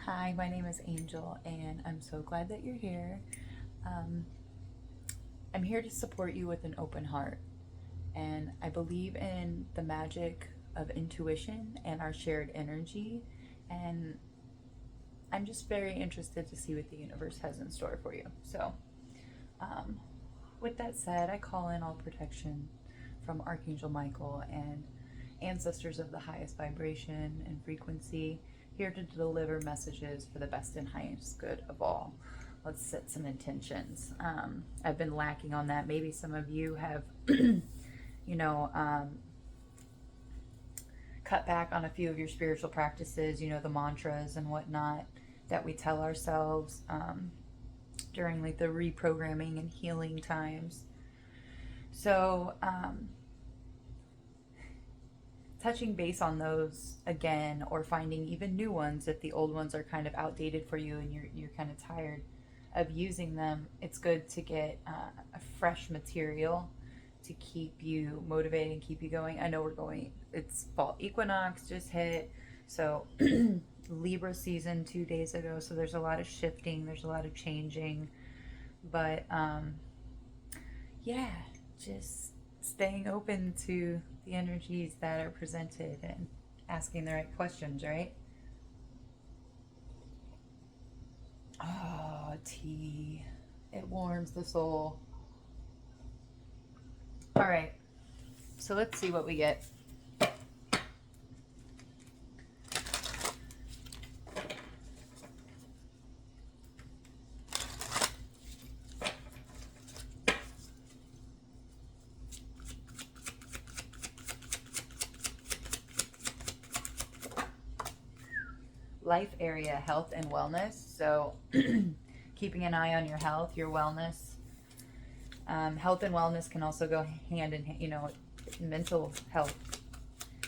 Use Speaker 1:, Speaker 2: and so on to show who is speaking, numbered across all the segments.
Speaker 1: Hi, my name is Angel, and I'm so glad that you're here. Um, I'm here to support you with an open heart, and I believe in the magic of intuition and our shared energy. And I'm just very interested to see what the universe has in store for you. So, um, with that said, I call in all protection from Archangel Michael and ancestors of the highest vibration and frequency, here to deliver messages for the best and highest good of all. Let's set some intentions. I've been lacking on that. Maybe some of you have, you know, cut back on a few of your spiritual practices, the mantras and whatnot that we tell ourselves during like the reprogramming and healing times. So, touching base on those again, or finding even new ones if the old ones are kind of outdated for you and you're kind of tired of using them, it's good to get a fresh material to keep you motivated and keep you going. I know it's fall equinox just hit, so Libra season 2 days ago, so there's a lot of shifting, there's a lot of changing, but yeah, just staying open to the energies that are presented and asking the right questions, right? Oh, tea. It warms the soul. All right, so let's see what we get. Life area, health and wellness. So, keeping an eye on your health, your wellness. Health and wellness can also go hand in hand. Mental health.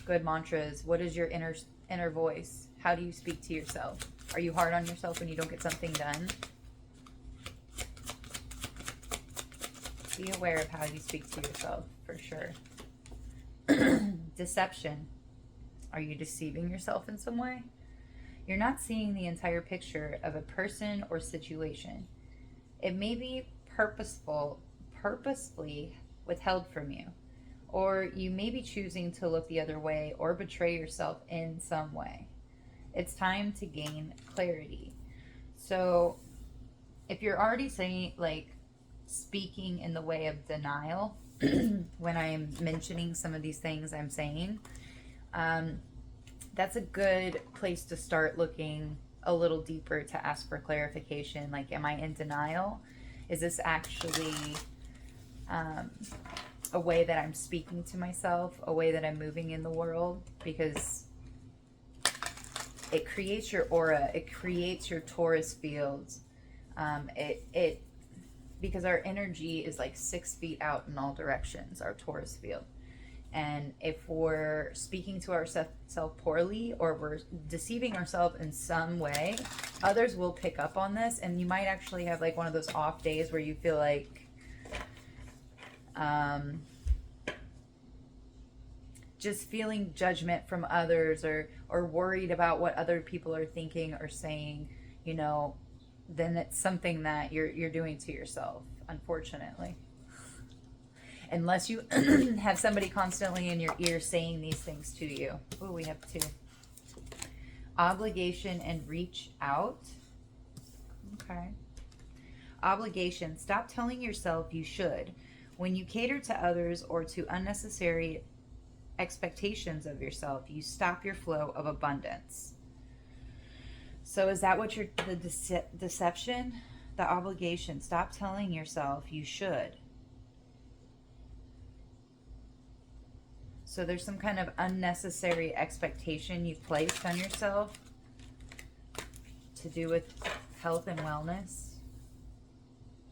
Speaker 1: Good mantras. What is your inner voice? How do you speak to yourself? Are you hard on yourself when you don't get something done? Be aware of how you speak to yourself, for sure. Deception. Are you deceiving yourself in some way? You're not seeing the entire picture of a person or situation. It may be purposefully withheld from you, or you may be choosing to look the other way or betray yourself in some way. It's time to gain clarity. So, if you're already saying, like, speaking in the way of denial, when I'm mentioning some of these things I'm saying, um, that's a good place to start looking a little deeper to ask for clarification. Like, am I in denial? Is this actually um, a way that I'm speaking to myself, a way that I'm moving in the world? Because it creates your aura, it creates your Taurus fields. It because our energy is like 6 feet out in all directions, our Taurus field. And if we're speaking to ourselves poorly, or we're deceiving ourselves in some way, others will pick up on this. And you might actually have like one of those off days where you feel like just feeling judgment from others, or worried about what other people are thinking or saying, then it's something that you're doing to yourself, unfortunately. Unless you have somebody constantly in your ear saying these things to you. Oh, we have two. Obligation and reach out. Okay. Obligation. Stop telling yourself you should. When you cater to others or to unnecessary expectations of yourself, you stop your flow of abundance. So is that what the deception? The obligation. Stop telling yourself you should. So there's some kind of unnecessary expectation you've placed on yourself to do with health and wellness.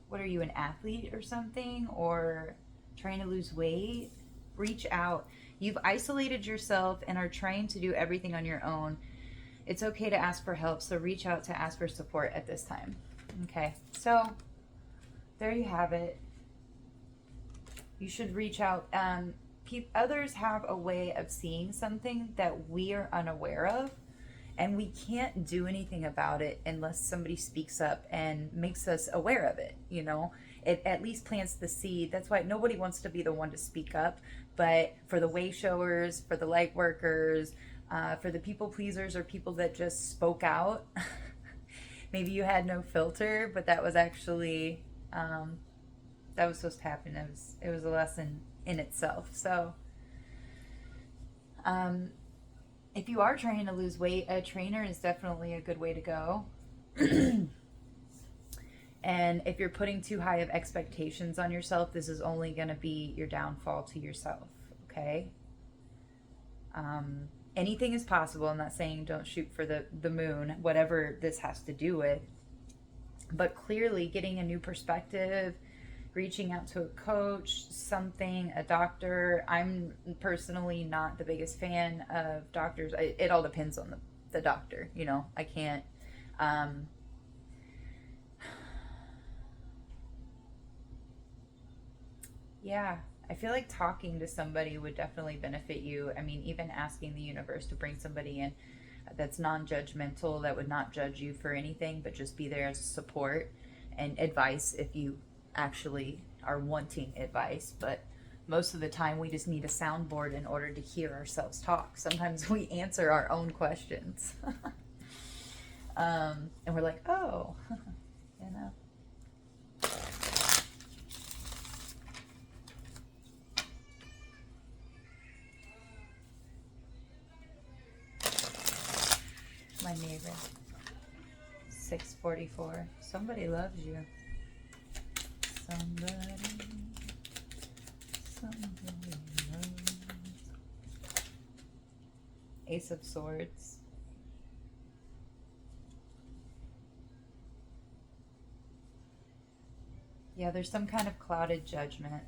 Speaker 1: What are you, an athlete or something? Or trying to lose weight? Reach out. You've isolated yourself and are trying to do everything on your own. It's okay to ask for help, so reach out to ask for support at this time. Okay, so there you have it. You should reach out. Others have a way of seeing something that we are unaware of, And we can't do anything about it unless somebody speaks up and makes us aware of it, you know? It at least plants the seed. That's why nobody wants to be the one to speak up. But for the way showers, for the light workers, for the people pleasers or people that just spoke out, maybe you had no filter, but that was actually, that was supposed to happen. It was a lesson in itself. So, if you are trying to lose weight, a trainer is definitely a good way to go. And if you're putting too high of expectations on yourself, this is only going to be your downfall to yourself, okay? Anything is possible. I'm not saying don't shoot for the moon, whatever this has to do with. But clearly, getting a new perspective, reaching out to a coach, something, a doctor. I'm personally not the biggest fan of doctors. It all depends on the doctor, you know. I can't. Yeah, I feel like talking to somebody would definitely benefit you. I mean, even asking the universe to bring somebody in that's non judgmental, that would not judge you for anything, but just be there as support and advice if you actually are wanting advice. But most of the time, we just need a soundboard in order to hear ourselves talk. Sometimes we answer our own questions. And we're like, oh, you know. My neighbor. 644. Somebody loves you. Somebody loves. Ace of Swords. Yeah, there's some kind of clouded judgment.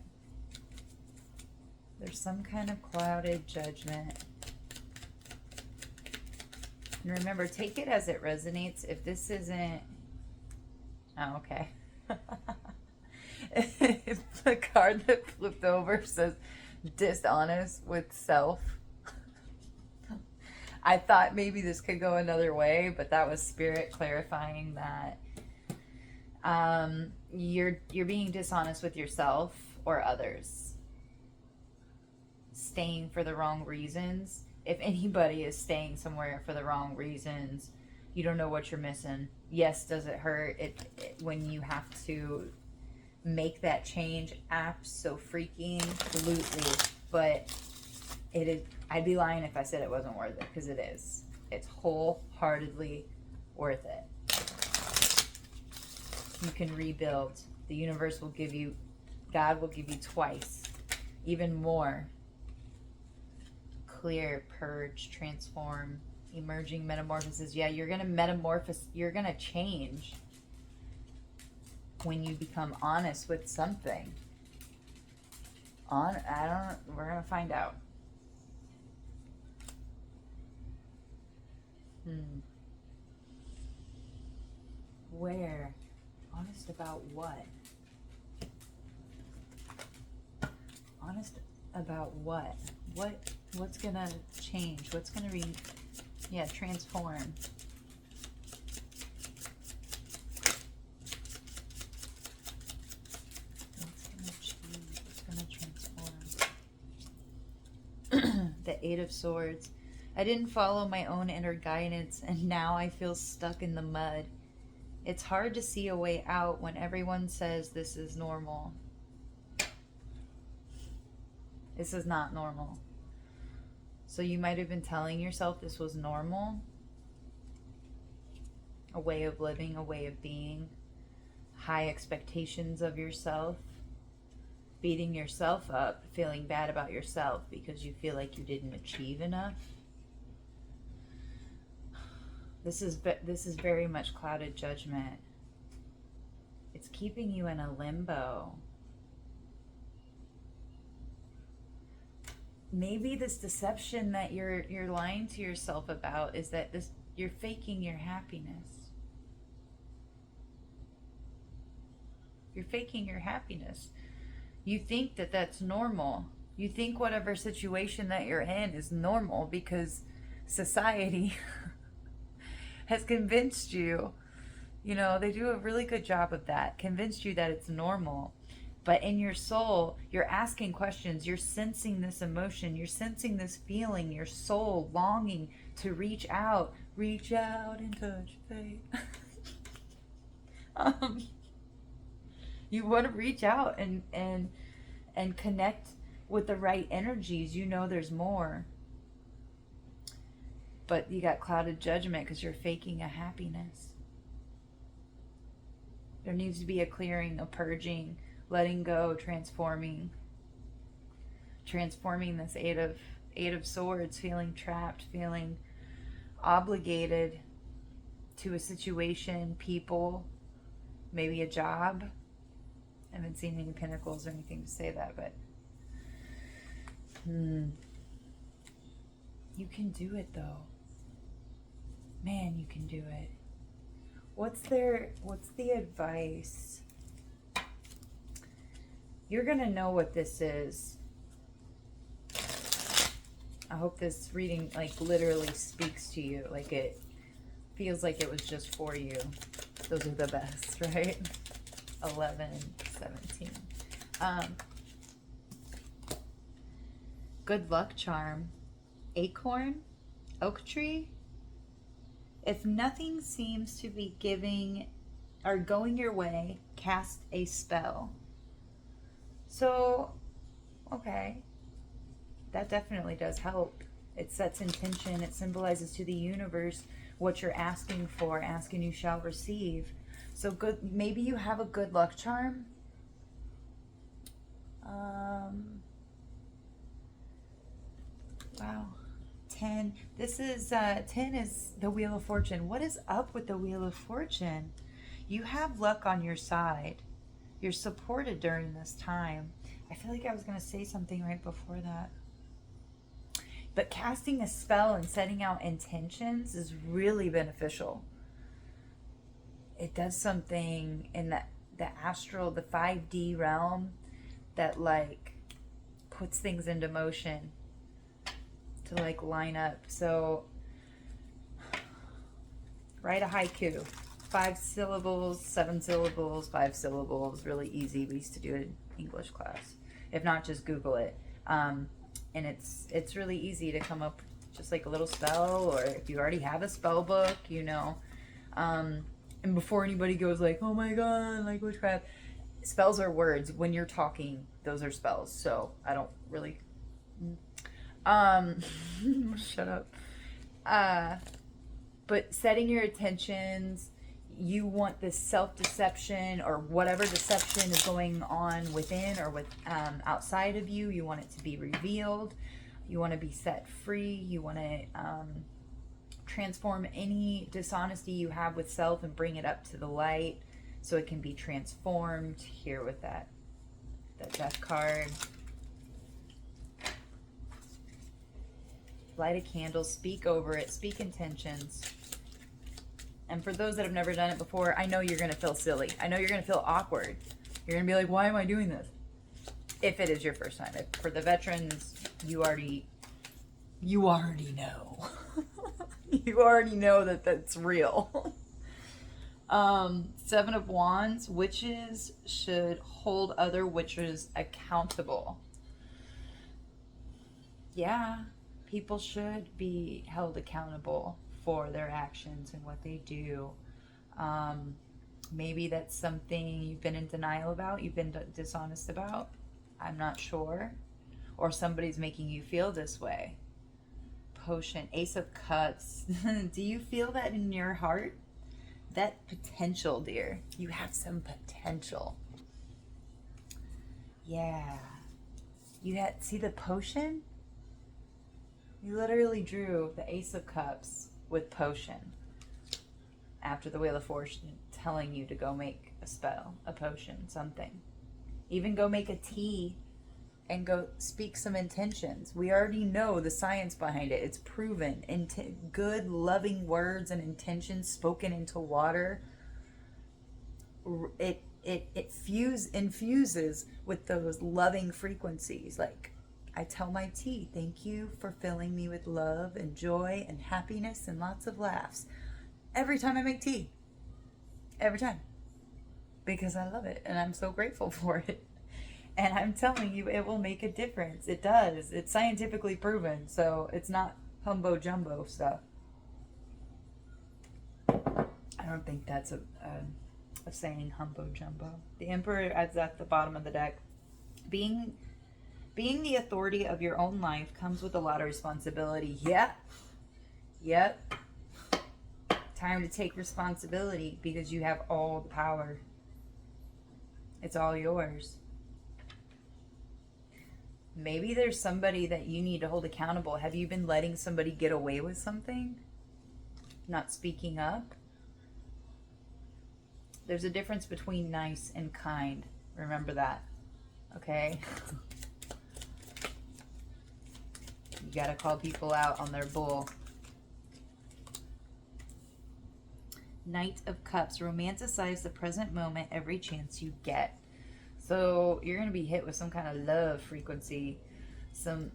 Speaker 1: There's some kind of clouded judgment. And remember, take it as it resonates. If this isn't... Oh, okay. If the card that flipped over says dishonest with self, I thought maybe this could go another way, but that was spirit clarifying that you're being dishonest with yourself or others, staying for the wrong reasons. If anybody is staying somewhere for the wrong reasons, you don't know what you're missing. Yes, does it hurt when you have to make that change? Absolutely. But it is. I'd be lying if I said it wasn't worth it, because it is. It's wholeheartedly worth it. You can rebuild. The universe will give you, God will give you twice, even more. Clear, purge, transform, emerging metamorphosis. Yeah, you're gonna metamorphose. You're gonna change when you become honest with something. We're gonna find out. Where? Honest about what? Honest about what? What's gonna change? What's gonna transform? What's gonna change? What's gonna transform? The Eight of Swords. I didn't follow my own inner guidance, and now I feel stuck in the mud. It's hard to see a way out when everyone says this is normal. This is not normal. So you might have been telling yourself this was normal. A way of living, a way of being. High expectations of yourself. Beating yourself up, feeling bad about yourself because you feel like you didn't achieve enough. This is very much clouded judgment. It's keeping you in a limbo. Maybe this deception that you're lying to yourself about is that you're faking your happiness. You're faking your happiness. You think that that's normal. You think whatever situation that you're in is normal because society has convinced you, you know, they do a really good job of that, convinced you that it's normal. But in your soul, you're asking questions, you're sensing this emotion, you're sensing this feeling, your soul longing to reach out and touch faith. um, you want to reach out and connect with the right energies. You know there's more. But you got clouded judgment because you're faking a happiness. There needs to be a clearing, a purging, letting go, transforming this eight of swords, feeling trapped, feeling obligated to a situation, people, maybe a job. I haven't seen any pentacles or anything to say that, but you can do it though. Man, you can do it. What's the advice? You're gonna know what this is. I hope this reading like literally speaks to you. Like it feels like it was just for you. Those are the best, right? 11, 17. Good luck charm. Acorn, oak tree. If nothing seems to be giving or going your way, cast a spell. So, okay, that definitely does help. It sets intention. It symbolizes to the universe what you're asking for. Ask and you shall receive. So good. Maybe you have a good luck charm. Wow. 10. This is 10 is the Wheel of Fortune. What is up with the Wheel of Fortune? You have luck on your side. You're supported during this time. I feel like I was going to say something right before that. But casting a spell and setting out intentions is really beneficial. It does something in the astral, the 5D realm that like puts things into motion to like line up. So write a haiku. 5 syllables, 7 syllables, 5 syllables. Really easy. We used to do it in English class. If not, just Google it. And it's really easy to come up just like a little spell, or if you already have a spell book, you know. And before anybody goes like, oh my god, like witchcraft, spells are words. When you're talking, those are spells. So I don't really shut up. But setting your intentions, you want this self-deception or whatever deception is going on within or with outside of you. You want it to be revealed. You want to be set free. You want to transform any dishonesty you have with self and bring it up to the light so it can be transformed. Here with that death card. Light a candle, speak over it, speak intentions. And for those that have never done it before, I know you're going to feel silly. I know you're going to feel awkward. You're going to be like, why am I doing this? If it is your first time. If, for the veterans, you already know. You already know that that's real. 7 of Wands, witches should hold other witches accountable. Yeah, people should be held accountable for their actions and what they do. Maybe that's something you've been in denial about, you've been dishonest about. I'm not sure. Or somebody's making you feel this way. Potion, Ace of Cups. Do you feel that in your heart? That potential, dear. You have some potential. Yeah. See the potion? You literally drew the Ace of Cups with potion after the Wheel of Fortune telling you to go make a spell, a potion, something. Even go make a tea and go speak some intentions. We already know the science behind it. It's proven. Good, loving words and intentions spoken into water, it infuses with those loving frequencies. Like, I tell my tea, thank you for filling me with love and joy and happiness and lots of laughs. every time I make tea. Every time. Because I love it and I'm so grateful for it. And I'm telling you, it will make a difference. It does. It's scientifically proven, so it's not humbo jumbo stuff. I don't think that's a saying, humbo jumbo. The Emperor is at the bottom of the deck. Being the authority of your own life comes with a lot of responsibility. Yep. Time to take responsibility because you have all the power. It's all yours. Maybe there's somebody that you need to hold accountable. Have you been letting somebody get away with something? Not speaking up? There's a difference between nice and kind. Remember that. Okay? You gotta call people out on their bull. Knight of Cups. Romanticize the present moment every chance you get. So you're going to be hit with some kind of love frequency.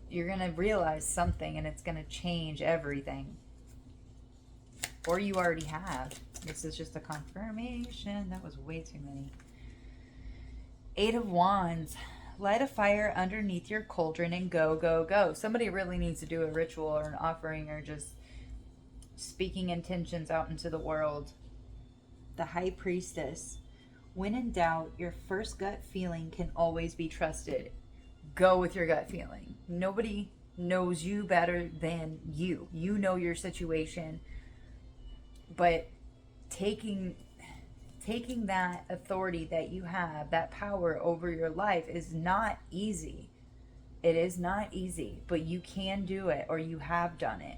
Speaker 1: You're going to realize something and it's going to change everything. Or you already have. This is just a confirmation. That was way too many. 8 of Wands. Light a fire underneath your cauldron and go, go, go. Somebody really needs to do a ritual or an offering or just speaking intentions out into the world. The High Priestess. When in doubt, your first gut feeling can always be trusted. Go with your gut feeling. Nobody knows you better than you. You know your situation. But taking that authority that you have, that power over your life is not easy. It is not easy, but you can do it, or you have done it.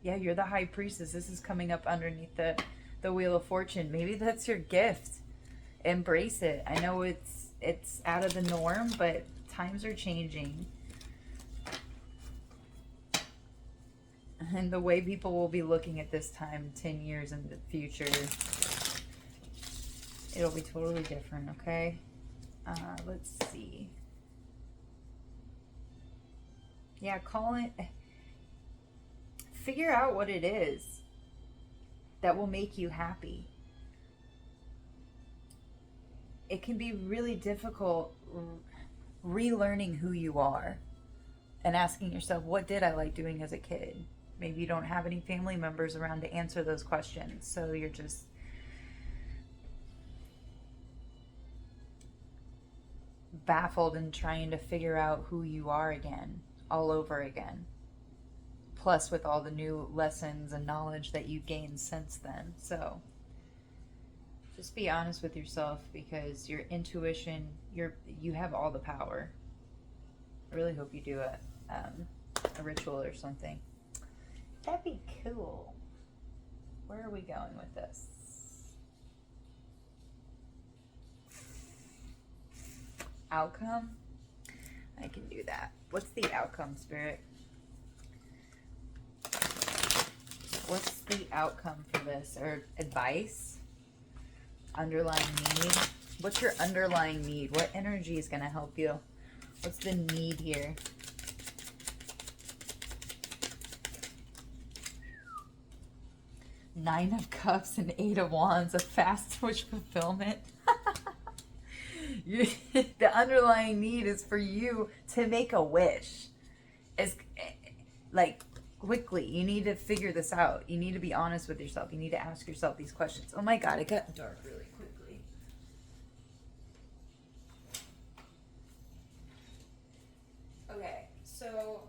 Speaker 1: Yeah, you're the High Priestess. This is coming up underneath the Wheel of Fortune. Maybe that's your gift. Embrace it. I know it's out of the norm, but times are changing. And the way people will be looking at this time 10 years in the future, it'll be totally different, okay? Let's see. Yeah, call it. Figure out what it is that will make you happy. It can be really difficult relearning who you are and asking yourself, what did I like doing as a kid? Maybe you don't have any family members around to answer those questions, so you're just baffled and trying to figure out who you are again, all over again. Plus with all the new lessons and knowledge that you've gained since then. So just be honest with yourself, because your intuition, you have all the power. I really hope you do a ritual or something. That'd be cool. Where are we going with this? Outcome? I can do that. What's the outcome, Spirit? What's the outcome for this? Or advice? Underlying need? What's your underlying need? What energy is going to help you? What's the need here? Nine of Cups and 8 of Wands. A fast wish fulfillment. The underlying need is for you to make a wish. It's like quickly. You need to figure this out. You need to be honest with yourself. You need to ask yourself these questions. Oh my God, it got dark really quickly. Okay, so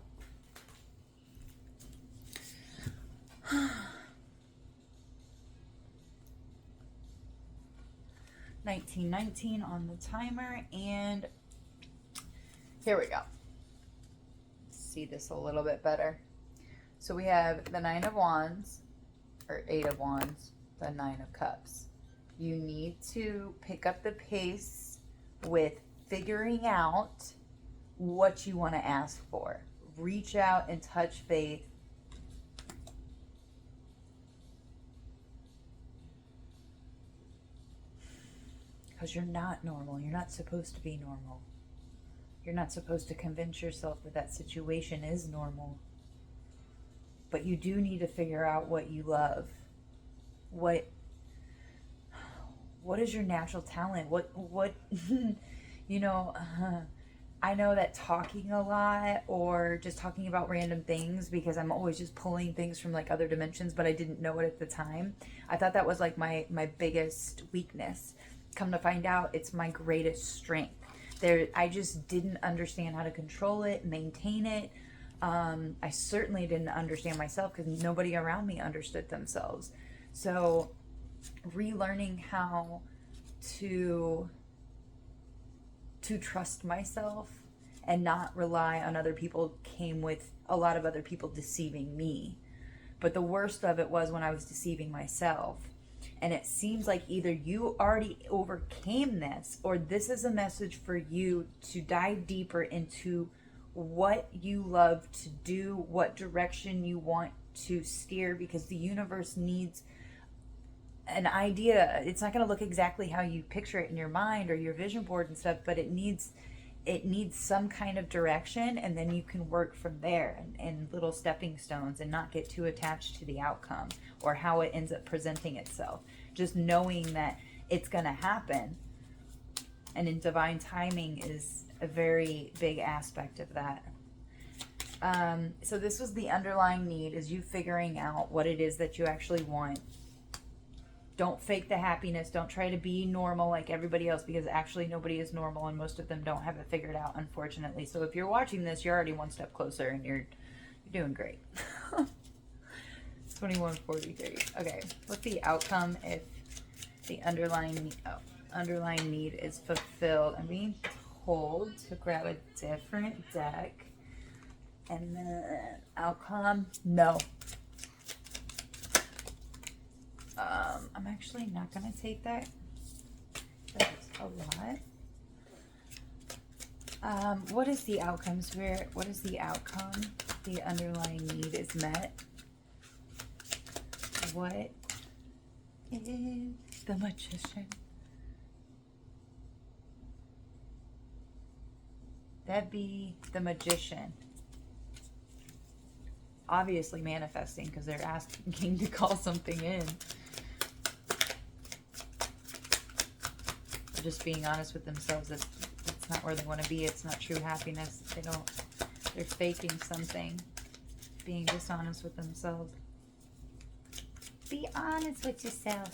Speaker 1: 1919 on the timer, and here we go. See this a little bit better. So we have the 9 of Wands, or 8 of Wands, the 9 of Cups. You need to pick up the pace with figuring out what you want to ask for. Reach out and touch faith. Because you're not normal. You're not supposed to be normal. You're not supposed to convince yourself that that situation is normal. But you do need to figure out what you love. What is your natural talent? What you know, I know that talking a lot or just talking about random things, because I'm always just pulling things from like other dimensions, but I didn't know it at the time. I thought that was like my biggest weakness. Come to find out, it's my greatest strength. I just didn't understand how to control it, maintain it. I certainly didn't understand myself because nobody around me understood themselves. So relearning how to trust myself and not rely on other people came with a lot of other people deceiving me. But the worst of it was when I was deceiving myself. And it seems like either you already overcame this, or this is a message for you to dive deeper into what you love to do, what direction you want to steer, because the universe needs an idea. It's not going to look exactly how you picture it in your mind or your vision board and stuff, but it needs some kind of direction, and then you can work from there and little stepping stones, and not get too attached to the outcome or how it ends up presenting itself. Just knowing that it's going to happen, and in divine timing is a very big aspect of that. So this was the underlying need, is you figuring out what it is that you actually want. Don't fake the happiness. Don't try to be normal like everybody else, because actually nobody is normal, and most of them don't have it figured out, unfortunately. So if you're watching this, you're already one step closer, and you're doing great. 2143. Okay, what's the outcome if the underlying need is fulfilled? I'm being told to grab a different deck, and the outcome, no. I'm actually not going to take that. That's a lot. What is the outcome, Spirit? What is the outcome? The underlying need is met. What is the Magician? That'd be the Magician. Obviously manifesting, because they're asking to call something in. They're just being honest with themselves that it's not where they want to be. It's not true happiness. They're faking something. Being dishonest with themselves. Be honest with yourself.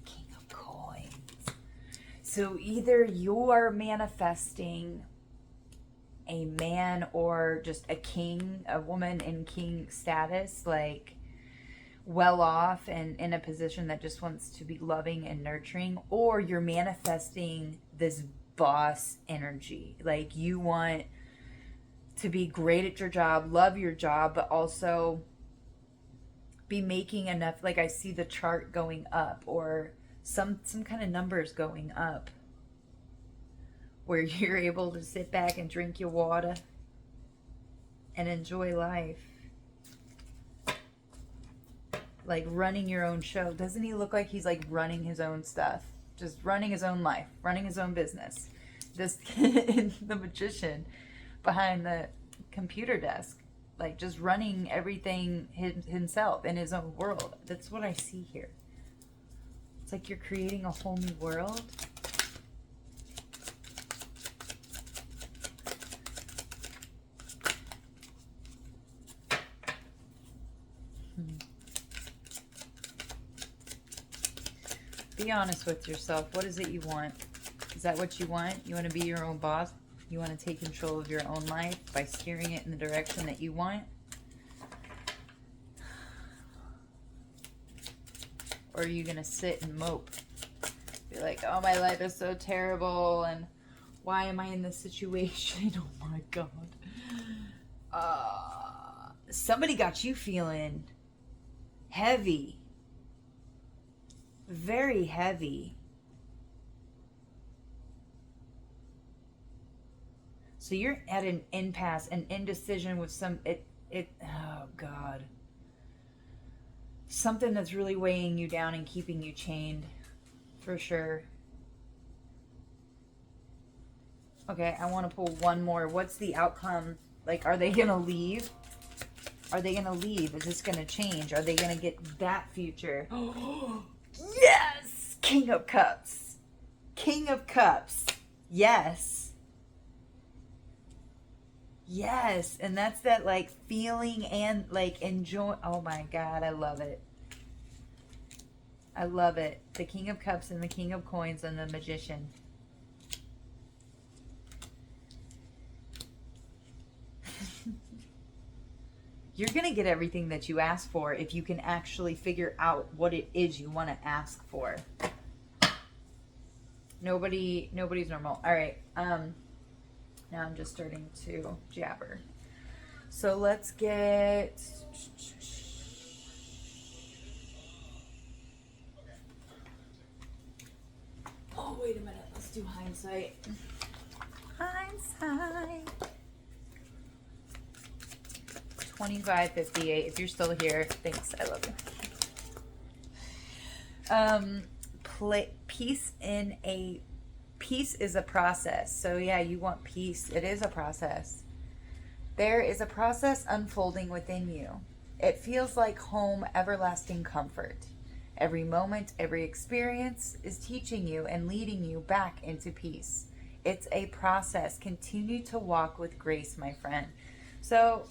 Speaker 1: King of Coins. So either you're manifesting a man, or just a king, a woman in king status, like well off and in a position that just wants to be loving and nurturing, or you're manifesting this boss energy, like you want to be great at your job, love your job, but also be making enough. Like I see the chart going up, or some kind of numbers going up, where you're able to sit back and drink your water and enjoy life. Like running your own show. Doesn't he look like he's like running his own stuff? Just running his own life, running his own business. This the Magician behind the computer desk, like just running everything himself in his own world. That's what I see here. It's like you're creating a whole new world. Be honest with yourself. What is it you want? Is that what you want? You want to be your own boss? You want to take control of your own life by steering it in the direction that you want? Or are you going to sit and mope? Be like, oh, my life is so terrible, and why am I in this situation? Oh my God. Somebody got you feeling heavy. Very heavy. So you're at an impasse, an indecision with oh God. Something that's really weighing you down and keeping you chained, for sure. Okay, I want to pull one more. What's the outcome? Like, are they going to leave? Are they going to leave? Is this going to change? Are they going to get that future? Yes! King of Cups. King of Cups. Yes. Yes. And that's that like feeling and like enjoy. Oh my God. I love it. I love it. The King of Cups and the King of Coins and the Magician. You're going to get everything that you ask for if you can actually figure out what it is you want to ask for. Nobody's normal. All right. Now I'm just starting to jabber. So let's get... Oh, wait a minute. Let's do hindsight. Hindsight. 2558. If you're still here, thanks. I love you. Peace is a process. So yeah, you want peace. It is a process. There is a process unfolding within you. It feels like home, everlasting comfort. Every moment, every experience is teaching you and leading you back into peace. It's a process. Continue to walk with grace, my friend. So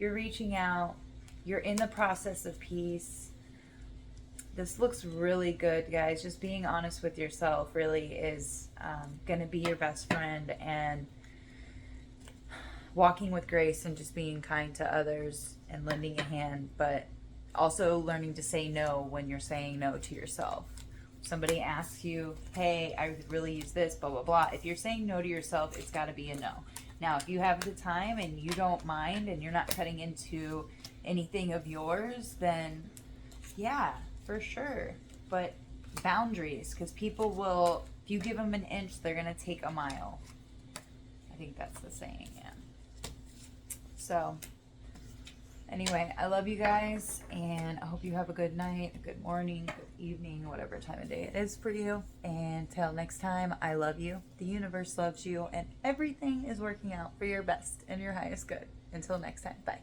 Speaker 1: you're reaching out. You're in the process of peace. This looks really good, guys. Just being honest with yourself really is going to be your best friend, and walking with grace and just being kind to others and lending a hand, but also learning to say no when you're saying no to yourself. Somebody asks you, hey, I could really use this, blah, blah, blah. If you're saying no to yourself, it's got to be a no. Now, if you have the time and you don't mind and you're not cutting into anything of yours, then yeah, for sure. But boundaries, because people will, if you give them an inch, they're going to take a mile. I think that's the saying, yeah. So, anyway, I love you guys, and I hope you have a good night, a good morning, good evening, whatever time of day it is for you. And till next time, I love you. The universe loves you, and everything is working out for your best and your highest good. Until next time, bye.